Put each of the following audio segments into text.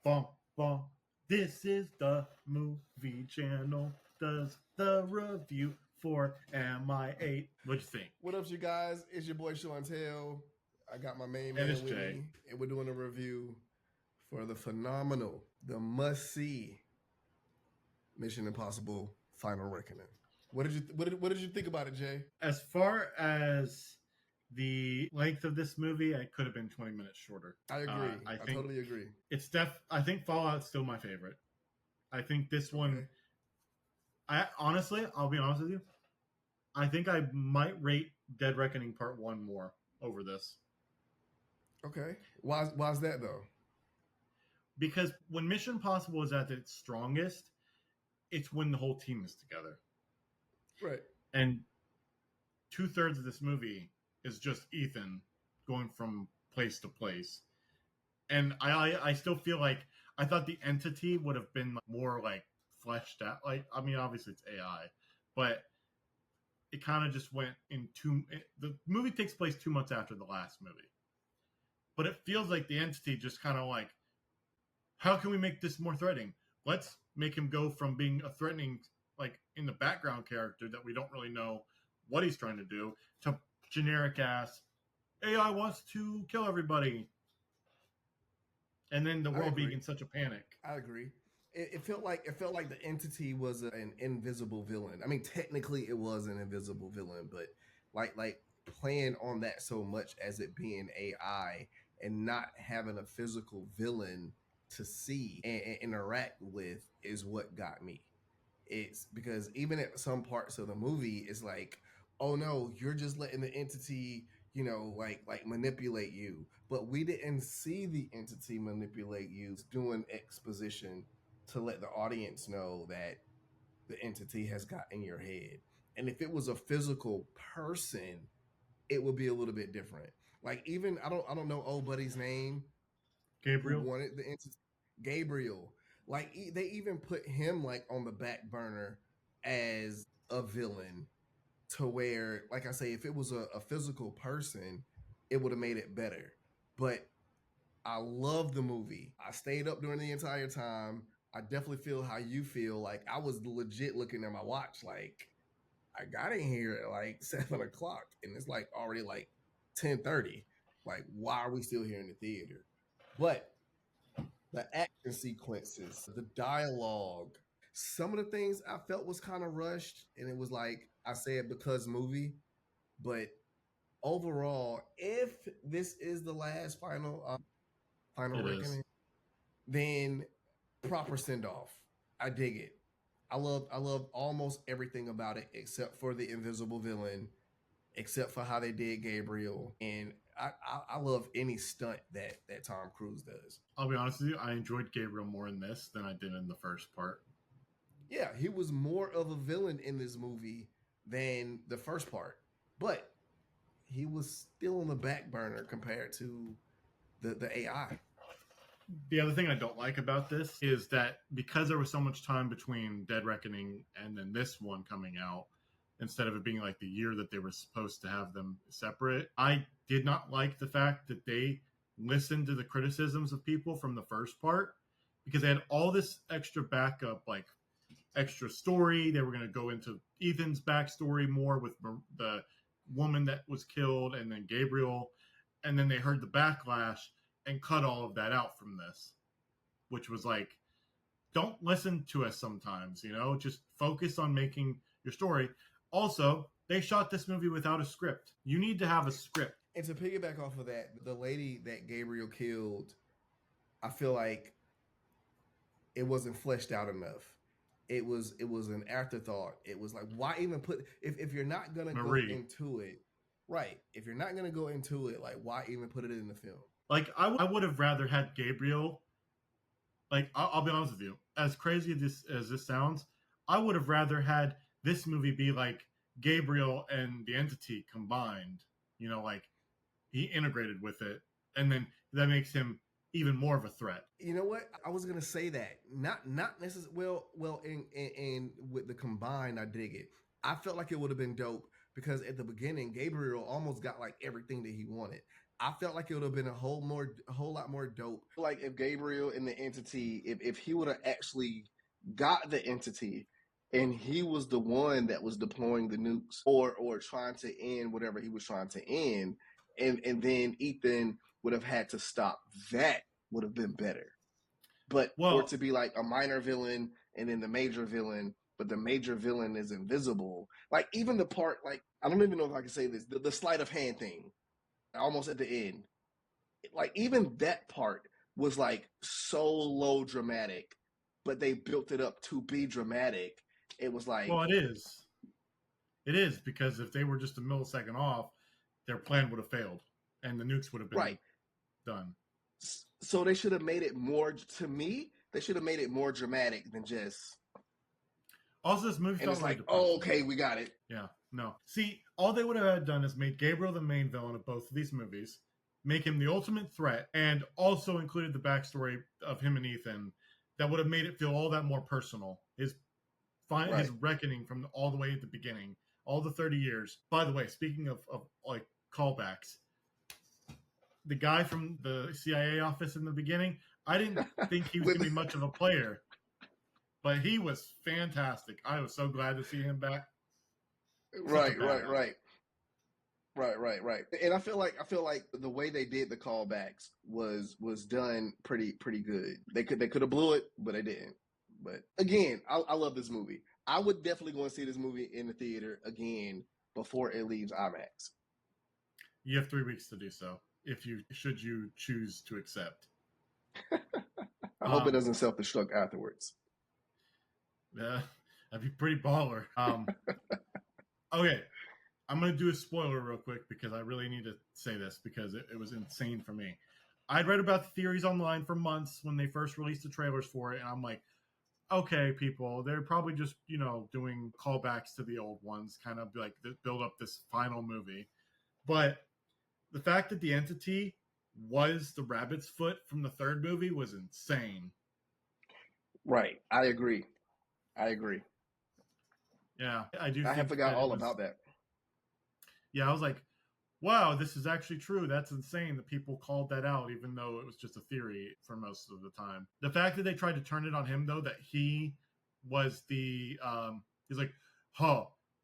Bum, bum. This is the movie channel. Does the review for MI8. What'd you think? What up, you guys? It's your boy Shawntel. I got my main And it's man with Jay. me, and we're doing a review for the phenomenal, the must-see Mission Impossible: Final Reckoning. What did you think about it, Jay? As far as the length of this movie, it could have been 20 minutes shorter. I agree. I I think totally agree. I think Fallout's still my favorite. I think this one. I'll be honest with you. I think I might rate Dead Reckoning Part 1 more over this. Okay. Why's that though? Because when Mission Impossible is at its strongest, it's when the whole team is together. Right. And 2/3 of this movie is just Ethan going from place to place. And I still feel like I thought the entity would have been more like fleshed out. Like, I mean, obviously it's AI, but it kind of just went the movie takes place 2 months after the last movie. But it feels like the entity just kind of like, how can we make this more threatening? Let's make him go from being a threatening, like in the background character that we don't really know what he's trying to do, to generic ass AI wants to kill everybody. And then the world being in such a panic. I agree. It felt like the entity was an invisible villain. I mean, technically it was an invisible villain, but like playing on that so much as it being AI and not having a physical villain to see and interact with is what got me. It's because even at some parts of the movie, it's like, oh no, you're just letting the entity, like manipulate you. But we didn't see the entity manipulate you. It's doing exposition to let the audience know that the entity has got in your head. And if it was a physical person, it would be a little bit different. Like even I don't know old buddy's name who Gabriel? wanted the entity, Gabriel. Like they even put him like on the back burner as a villain, to where, like I say, if it was a physical person, it would have made it better. But I love the movie. I stayed up during the entire time. I definitely feel how you feel. Like I was legit looking at my watch, like I got in here at like 7 o'clock, and it's like already like 10:30. Like, why are we still here in the theater? But the action sequences, the dialogue, some of the things I felt was kind of rushed, and it was like I said because movie, but overall, if this is the last final It reckoning, is. then proper send off. I dig it. I love almost everything about it except for the invisible villain, except for how they did Gabriel, and I love any stunt that Tom Cruise does. I'll be honest with you, I enjoyed Gabriel more in this than I did in the first part. Yeah, he was more of a villain in this movie than the first part, but he was still on the back burner compared to the AI. The other thing I don't like about this is that because there was so much time between Dead Reckoning and then this one coming out, instead of it being like the year that they were supposed to have them separate, I did not like the fact that they listened to the criticisms of people from the first part, because they had all this extra backup, like extra story. They were going to go into Ethan's backstory more with the woman that was killed and then Gabriel. And then they heard the backlash and cut all of that out from this, which was like, don't listen to us sometimes, just focus on making your story. Also, they shot this movie without a script. You need to have a script. And to piggyback off of that, the lady that Gabriel killed, I feel like it wasn't fleshed out enough. It was an afterthought. It was like, why even put, if you're not gonna go Marie. into it, right? If you're not gonna go into it, like why even put it in the film? Like, I would have rather had Gabriel. Like, I'll be honest with you. As crazy as this sounds, I would have rather had this movie be like Gabriel and the entity combined. Like he integrated with it, and then that makes him even more of a threat. You know what? I was gonna say that. Not necessarily. Well, in with the combined, I dig it. I felt like it would have been dope because at the beginning, Gabriel almost got like everything that he wanted. I felt like it would have been a whole lot more dope. Like if Gabriel and the entity, if he would have actually got the entity and he was the one that was deploying the nukes or trying to end whatever he was trying to end, and then Ethan would have had to stop, that would have been better. But for it to be like a minor villain and then the major villain, but the major villain is invisible. Like even the part, like I don't even know if I can say this, the sleight of hand thing, almost at the end, like even that part was like so low dramatic, but they built it up to be dramatic. It was like, well, it is because if they were just a millisecond off, their plan would have failed and the nukes would have been done. So they should have made it more, to me, they should have made it more dramatic than just. Also, this movie felt like, oh, okay, we got it. Yeah, no. See, all they would have done is made Gabriel the main villain of both of these movies, make him the ultimate threat, and also included the backstory of him and Ethan that would have made it feel all that more personal. His reckoning from all the way at the beginning, all the 30 years. By the way, speaking of like callbacks, the guy from the CIA office in the beginning, I didn't think he was going to be much of a player, but he was fantastic. I was so glad to see him back. Right. And I feel like the way they did the callbacks was done pretty good. They could have blew it, but they didn't. But again, I love this movie. I would definitely go and see this movie in the theater again before it leaves IMAX. You have 3 weeks to do so if you choose to accept. I hope it doesn't self-destruct afterwards. Yeah, that'd be pretty baller. Okay, I'm going to do a spoiler real quick because I really need to say this because it was insane for me. I'd read about the theories online for months when they first released the trailers for it, and I'm like, okay, people, they're probably just, doing callbacks to the old ones, kind of like build up this final movie. But the fact that the entity was the rabbit's foot from the third movie was insane. Right. I agree. Yeah, I do. I forgot all about that. Yeah, I was like, wow, this is actually true. That's insane that people called that out, even though it was just a theory for most of the time. The fact that they tried to turn it on him, though, that he was he's like,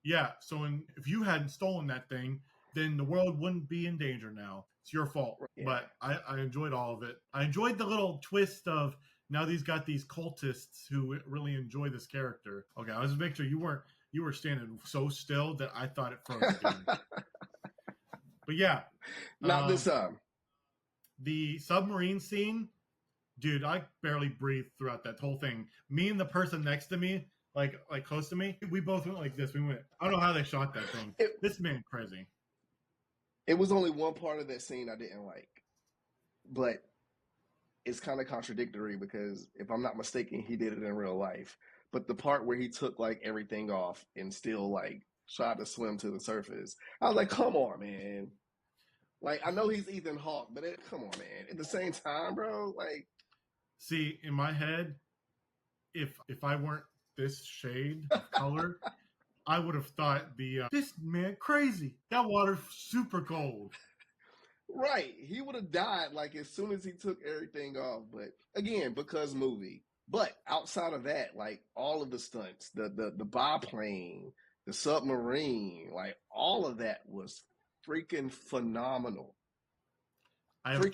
yeah, so if you hadn't stolen that thing, then the world wouldn't be in danger now. It's your fault. Yeah. But I enjoyed all of it. I enjoyed the little twist of now these got these cultists who really enjoy this character. Okay, I was just making sure you were standing so still that I thought it froze again. But yeah. Not this time. The submarine scene, dude, I barely breathed throughout that whole thing. Me and the person next to me, like close to me, we both went like this. We went, I don't know how they shot that thing. This man crazy. It was only one part of that scene I didn't like. But it's kind of contradictory because if I'm not mistaken, he did it in real life. But the part where he took like everything off and still like tried to swim to the surface, I was like, come on, man. Like, I know he's Ethan Hawke, but come on, man. At the same time, bro, like. See, in my head, if I weren't this shade of color, I would have thought this man crazy. That water's super cold. Right. He would have died like as soon as he took everything off. But again, because movie. But outside of that, like all of the stunts, the biplane, the submarine, like all of that was freaking phenomenal. I have a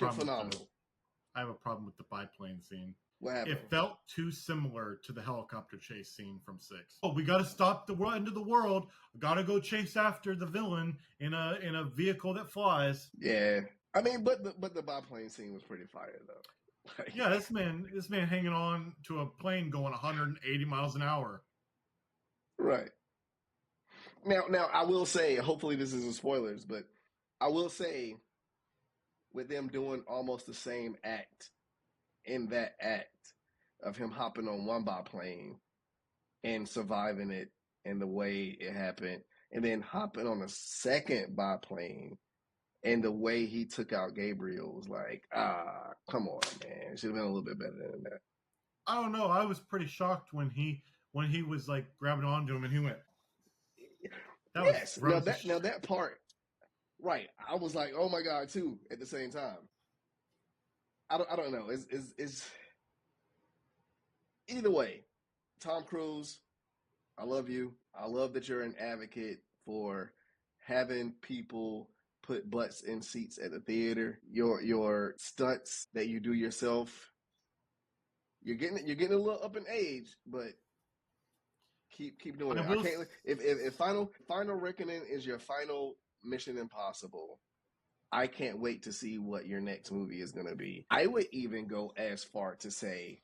problem with the biplane scene. What happened? It felt too similar to the helicopter chase scene from 6. Oh, we got to stop the end of the world. We got to go chase after the villain in a vehicle that flies. Yeah, I mean, but the biplane scene was pretty fire though. Like, yeah, this man hanging on to a plane going 180 miles an hour. Right. Now I will say, hopefully this isn't spoilers, but I will say, with them doing almost the same act in that act of him hopping on one biplane and surviving it and the way it happened, and then hopping on a second biplane and the way he took out Gabriel was like, come on, man. It should have been a little bit better than that. I don't know. I was pretty shocked when he was like grabbing onto him and he went. Now that part Right. I was like, oh my god, too, at the same time. I don't know. It's either way. Tom Cruise, I love you. I love that you're an advocate for having people put butts in seats at the theater. Your stunts that you do yourself, you're getting a little up in age, but keep doing I it. I will. can't if final reckoning is your final Mission Impossible. I can't wait to see what your next movie is going to be. I would even go as far to say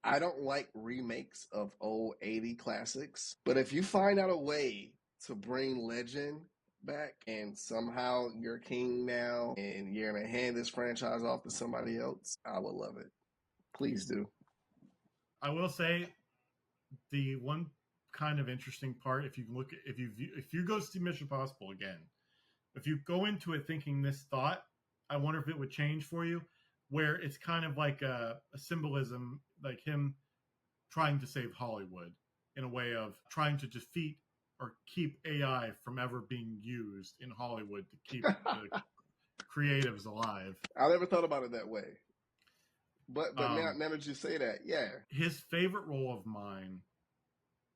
I don't like remakes of old 80 classics, but if you find out a way to bring Legend back and somehow you're king now and you're going to hand this franchise off to somebody else, I would love it. Please do. I will say the one kind of interesting part, if you go see Mission Possible again, if you go into it thinking this thought, I wonder if it would change for you, where it's kind of like a symbolism, like him trying to save Hollywood in a way of trying to defeat or keep AI from ever being used in Hollywood to keep the creatives alive. I never thought about it that way. But now that you say that, yeah. His favorite role of mine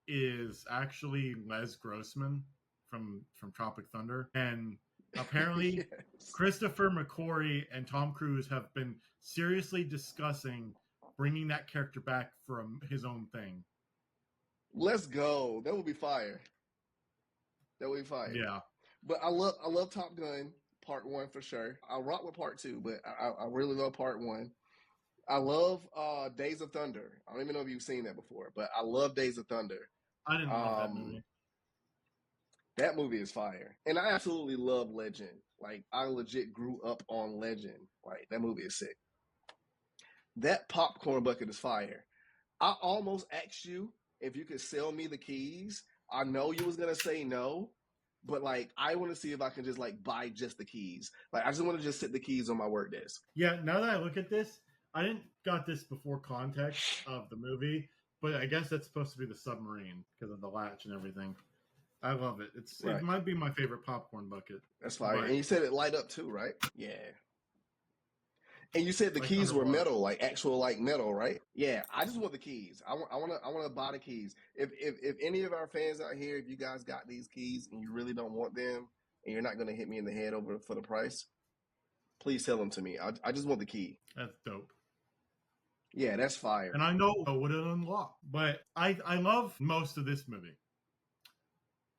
is actually Les Grossman from Tropic Thunder. And apparently Yes. Christopher McQuarrie and Tom Cruise have been seriously discussing bringing that character back for his own thing. Let's go. That would be fire. That would be fire. Yeah. But I love Top Gun Part 1 for sure. I rock with Part 2, but I really love Part 1. I love Days of Thunder. I don't even know if you've seen that before, but I love Days of Thunder. I didn't love that movie. That movie is fire. And I absolutely love Legend. Like, I legit grew up on Legend. Like, that movie is sick. That popcorn bucket is fire. I almost asked you if you could sell me the keys. I know you was going to say no, but, like, I want to see if I can just, like, buy just the keys. Like, I just want to just sit the keys on my work desk. Yeah, now that I look at this, I didn't got this before context of the movie, but I guess that's supposed to be the submarine because of the latch and everything. I love it. It might be my favorite popcorn bucket. That's fire. And you said it light up too, right? Yeah. And you said the like keys were underwater. metal, like actual like metal, right? Yeah. I just want the keys. I want to buy the keys. If any of our fans out here, if you guys got these keys and you really don't want them, and you're not going to hit me in the head over for the price, please sell them to me. I just want the key. That's dope. Yeah, that's fire. And I know what it unlocked, but I love most of this movie.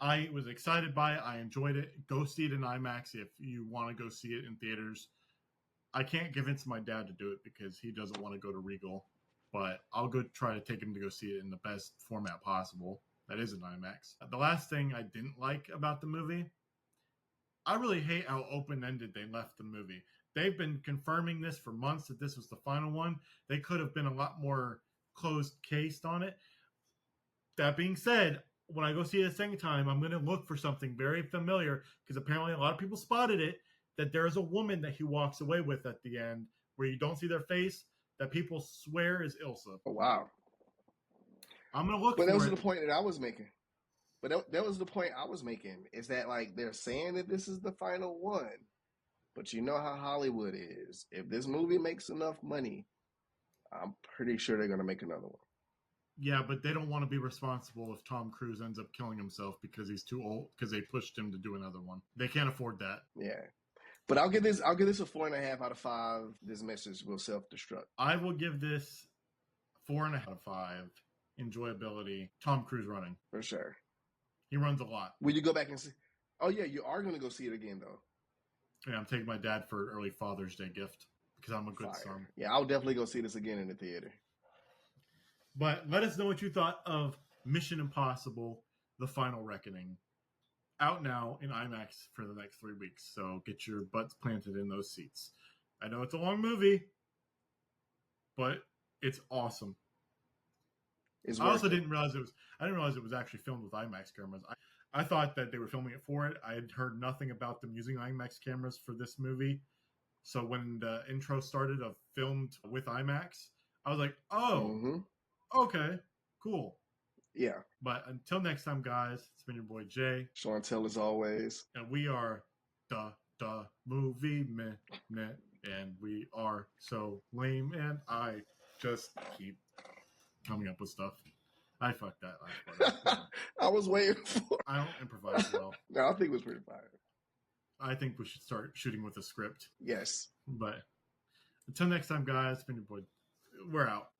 I was excited by it. I enjoyed it. Go see it in IMAX if you want to go see it in theaters. I can't convince my dad to do it because he doesn't want to go to Regal, but I'll go try to take him to go see it in the best format possible. That is in IMAX. The last thing I didn't like about the movie, I really hate how open-ended they left the movie. They've been confirming this for months that this was the final one. They could have been a lot more closed-cased on it. That being said, when I go see it a second time, I'm going to look for something very familiar because apparently a lot of people spotted it, that there is a woman that he walks away with at the end where you don't see their face that people swear is Ilsa. Oh, wow. I'm going to look for it. But that was the point that I was making. But that was the point I was making, is that, like, they're saying that this is the final one. But you know how Hollywood is. If this movie makes enough money, I'm pretty sure they're going to make another one. Yeah, but they don't want to be responsible if Tom Cruise ends up killing himself because he's too old, because they pushed him to do another one. They can't afford that. Yeah. But I'll give this a 4.5 out of 5. This message will self-destruct. I will give this 4.5 out of 5. Enjoyability. Tom Cruise running. For sure. He runs a lot. Will you go back and see? Oh, yeah, you are going to go see it again, though. Yeah, I'm taking my dad for an early Father's Day gift because I'm a good son. Yeah, I'll definitely go see this again in the theater. But let us know what you thought of Mission Impossible, The Final Reckoning. Out now in IMAX for the next 3 weeks. So get your butts planted in those seats. I know it's a long movie, but it's awesome. I also didn't realize it was actually filmed with IMAX cameras. I thought that they were filming it for it. I had heard nothing about them using IMAX cameras for this movie. So when the intro started of filmed with IMAX, I was like, oh, okay, cool. Yeah. But until next time, guys, it's been your boy Jay. Shawntel as always. And we are the movie minute. And we are so lame. And I just keep coming up with stuff. I fucked that last part up. I was waiting for. I don't improvise well. No, I think it was pretty fire. I think we should start shooting with a script. Yes. But until next time, guys, it's been your boy. We're out.